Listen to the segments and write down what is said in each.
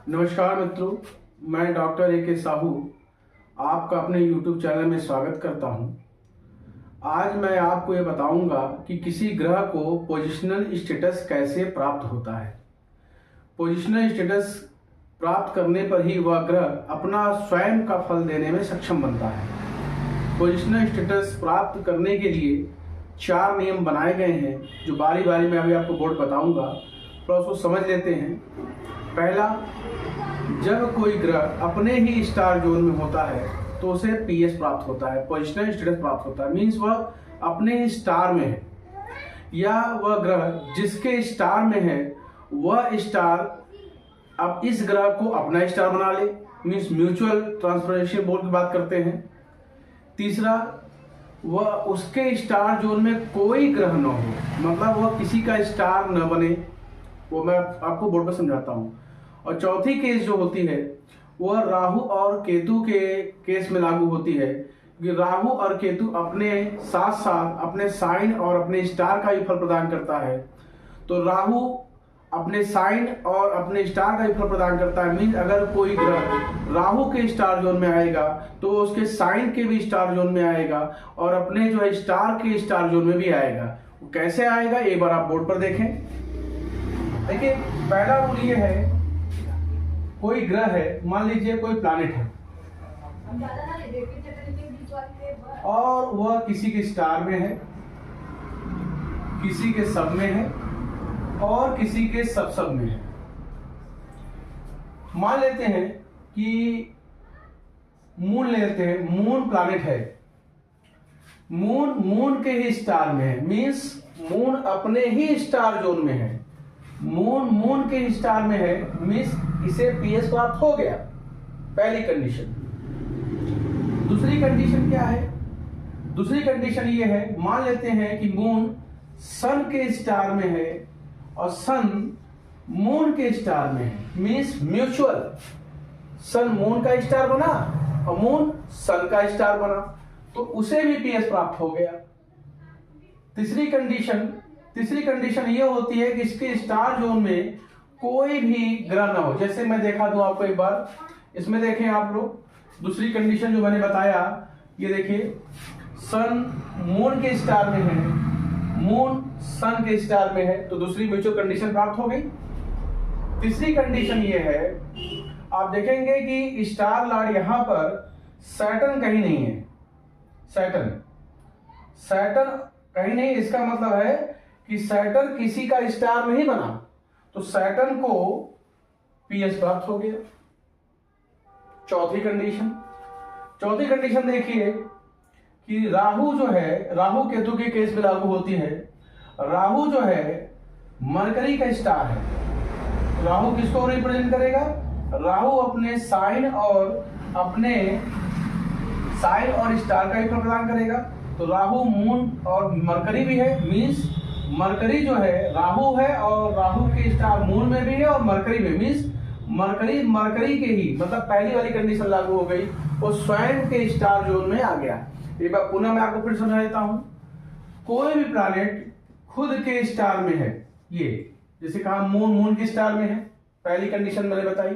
नमस्कार मित्रों, मैं डॉक्टर ए के साहू आपका अपने YouTube चैनल में स्वागत करता हूं। आज मैं आपको ये बताऊंगा कि किसी ग्रह को पोजिशनल स्टेटस कैसे प्राप्त होता है। पोजिशनल स्टेटस प्राप्त करने पर ही वह ग्रह अपना स्वयं का फल देने में सक्षम बनता है। पोजिशनल स्टेटस प्राप्त करने के लिए 4 नियम बनाए गए हैं, जो बारी बारी में अभी आपको बोर्ड बताऊंगा, तो उसको समझ लेते हैं। पहला, जब कोई ग्रह अपने ही स्टार जोन में होता है तो उसे पीएस प्राप्त होता है, पोजिशनल स्टेटस प्राप्त होता है। मीन्स वह अपने ही स्टार में है, या वह ग्रह जिसके स्टार में है वह स्टार अब इस ग्रह को अपना स्टार बना ले। मीन्स म्यूचुअल ट्रांसफॉर्मेशन बोर्ड की बात करते हैं। तीसरा, वह उसके स्टार जोन में कोई ग्रह न हो, मतलब वह किसी का स्टार न बने। वो मैं आपको बोर्ड पर समझाता हूँ। और चौथी केस जो होती है वह राहु और केतु के केस में लागू होती है, कि राहु और केतु अपने साथ साथ अपने साइन और अपने स्टार का भी फल प्रदान करता है। तो राहु अपने साइन और अपने स्टार का भी फल प्रदान करता है। मीन्स अगर कोई ग्रह राहु के स्टार जोन में आएगा तो उसके साइन के भी स्टार जोन में आएगा और अपने जो है स्टार के स्टार जोन में भी आएगा। वो कैसे आएगा एक बार आप बोर्ड पर देखें। देखिए, पहला रूल ये है, कोई ग्रह है, मान लीजिए कोई प्लैनेट है और वह किसी के स्टार में है, किसी के सब में है और किसी के सब में है। मान लेते हैं कि मून ले लेते हैं, मून प्लैनेट है, मून के ही स्टार में है। मीन्स मून अपने ही स्टार जोन में है, मून के स्टार में है। मीन्स इसे पीएस प्राप्त हो गया, पहली कंडीशन। दूसरी कंडीशन क्या है? दूसरी कंडीशन ये है, मान लेते हैं कि मून सन के स्टार में है और सन मून के स्टार में है। मीन्स म्यूचुअल, सन मून का स्टार बना और मून सन का स्टार बना, तो उसे भी पीएस प्राप्त हो गया। तीसरी कंडीशन ये होती है कि इसके स्टार जोन में कोई भी ग्रह ना हो। जैसे मैं दिखा दूं आपको एक बार, इसमें देखें आप लोग, दूसरी कंडीशन जो मैंने बताया, ये देखिए, सन मून के स्टार में है, मून सन के स्टार में है, तो दूसरी म्यूचुअल कंडीशन प्राप्त हो गई। तीसरी कंडीशन ये है, आप देखेंगे कि स्टार लॉर्ड यहां पर सैटर्न कहीं नहीं है। सैटर्न कहीं नहीं, इसका मतलब है कि सैटर्न किसी का स्टार नहीं बना, तो सैटर्न को पीएस प्राप्त हो गया। चौथी कंडीशन देखिए कि राहु जो है, राहु केतु के केस में लागू होती है। राहु जो है मरकरी का स्टार है। राहु किसको रिप्रेजेंट करेगा? राहु अपने साइन और स्टार का ही प्रदान करेगा। तो राहु मून और मरकरी भी है। मीन्स मरकरी जो है राहु है और राहु के स्टार मून में भी है और मरकरी में। मीन्स मरकरी के ही, मतलब पहली वाली कंडीशन लागू हो गई, वो स्वयं के स्टार जोन में आ गया। एक बार पुनः मैं आपको फिर समझा देता हूं। कोई भी प्लैनेट खुद के स्टार में है, ये जैसे कहा मून के स्टार में है, पहली कंडीशन मैंने बताई।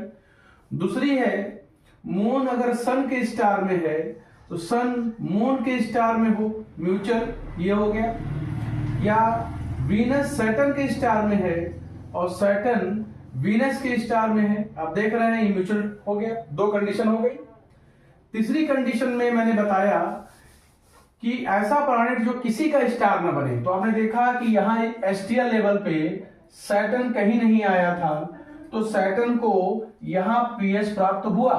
दूसरी है, मून अगर सन के स्टार में है तो सन मून के स्टार में हो, म्यूचुअल, ये हो गया। या वीनस सैटर्न के स्टार में है और सैटर्न वीनस के स्टार में है, आप देख रहे हैं, ये म्यूचुअल हो गया। 2 कंडीशन हो गई। तीसरी कंडीशन में मैंने बताया कि ऐसा प्लैनेट जो किसी का स्टार न बने। तो आपने देखा कि यहाँ एसटीएल लेवल पे सैटर्न कहीं नहीं आया था, तो सैटर्न को यहां पीएस प्राप्त हुआ।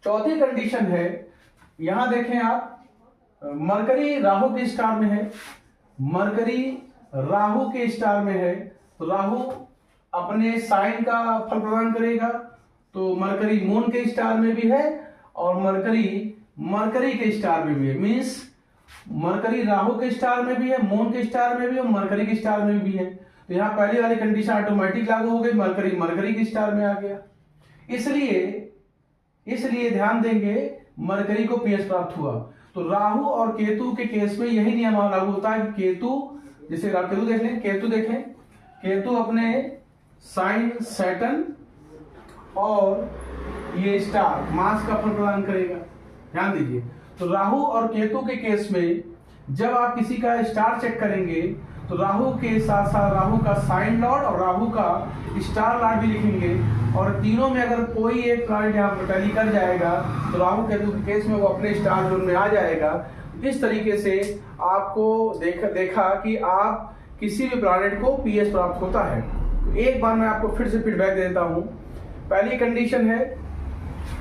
चौथी कंडीशन है, यहां देखें आप, मरकरी राहु के स्टार में है, मरकरी राहु के स्टार में है, तो राहु अपने साइन का फल प्रदान करेगा। तो मरकरी मून के स्टार में भी है और मरकरी के स्टार में भी है। मीन्स मरकरी राहु के स्टार में भी है, मून के स्टार में भी है और मरकरी के स्टार में भी है। तो यहाँ पहली वाली कंडीशन ऑटोमेटिक लागू हो गई, मरकरी के स्टार में आ गया। इसलिए ध्यान देंगे, मरकरी को पीएस प्राप्त हुआ। तो राहु और केतु के केस में यही नियम लागू होता है कि केतु, जैसे केतु देखें, केतु अपने साइन सैटर्न और ये स्टार मास का फल प्रदान करेगा। ध्यान दीजिए, तो राहु और केतु के केस में जब आप किसी का स्टार चेक करेंगे तो राहु के साथ साथ राहु का साइन लॉर्ड और राहु का स्टार लॉर्ड भी लिखेंगे, और तीनों में अगर कोई एक प्लैनेट यहाँ पर टैली कर जाएगा तो राहु केतु के केस में वो अपने स्टार जोन में आ जाएगा। इस तरीके से आपको देखा कि आप किसी भी प्लैनेट को पीएस प्राप्त होता है। तो एक बार मैं आपको फिर से फीडबैक देता हूँ। पहली कंडीशन है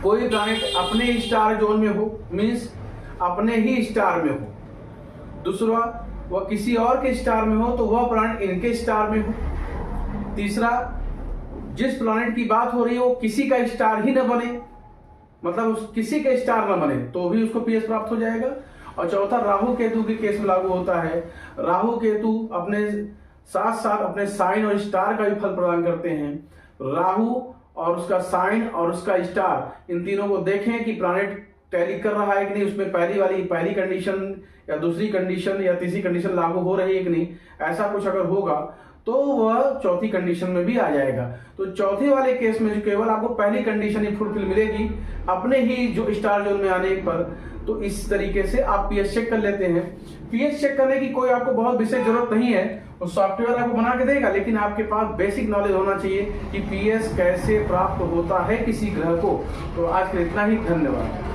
कोई प्लैनेट अपने स्टार जोन में हो, मीन्स अपने ही स्टार में हो। दूसरा, वह किसी और के स्टार में हो तो वह प्लैनेट इनके स्टार में हो। तीसरा, जिस प्लैनेट की बात हो रही है वो किसी का स्टार ही न बने, मतलब किसी का स्टार न बने तो भी उसको पीएस प्राप्त हो जाएगा। और चौथा, राहु केतु के केस में लागू होता है। राहु केतु अपने साथ साथ अपने साइन और स्टार का भी फल प्रदान करते हैं। राहु और उसका साइन और उसका स्टार, इन तीनों को देखें कि प्लैनेट टैली कर रहा है कि नहीं, उसमें पहली कंडीशन या दूसरी कंडीशन या तीसरी कंडीशन लागू हो रही है कि नहीं। ऐसा कुछ अगर होगा तो वह चौथी कंडीशन में भी आ जाएगा। तो चौथे वाले केस में जो केवल आपको पहली कंडीशन ही फुलफिल मिलेगी अपने ही जो स्टार जोन में आने पर, तो इस तरीके से आप पीएस चेक कर लेते हैं। पीएस चेक करने की कोई आपको बहुत विशेष जरूरत नहीं है, वो सॉफ्टवेयर आपको बना के देगा, लेकिन आपके पास बेसिक नॉलेज होना चाहिए कि पीएस कैसे प्राप्त होता है किसी ग्रह को। तो आज के लिए इतना ही, धन्यवाद।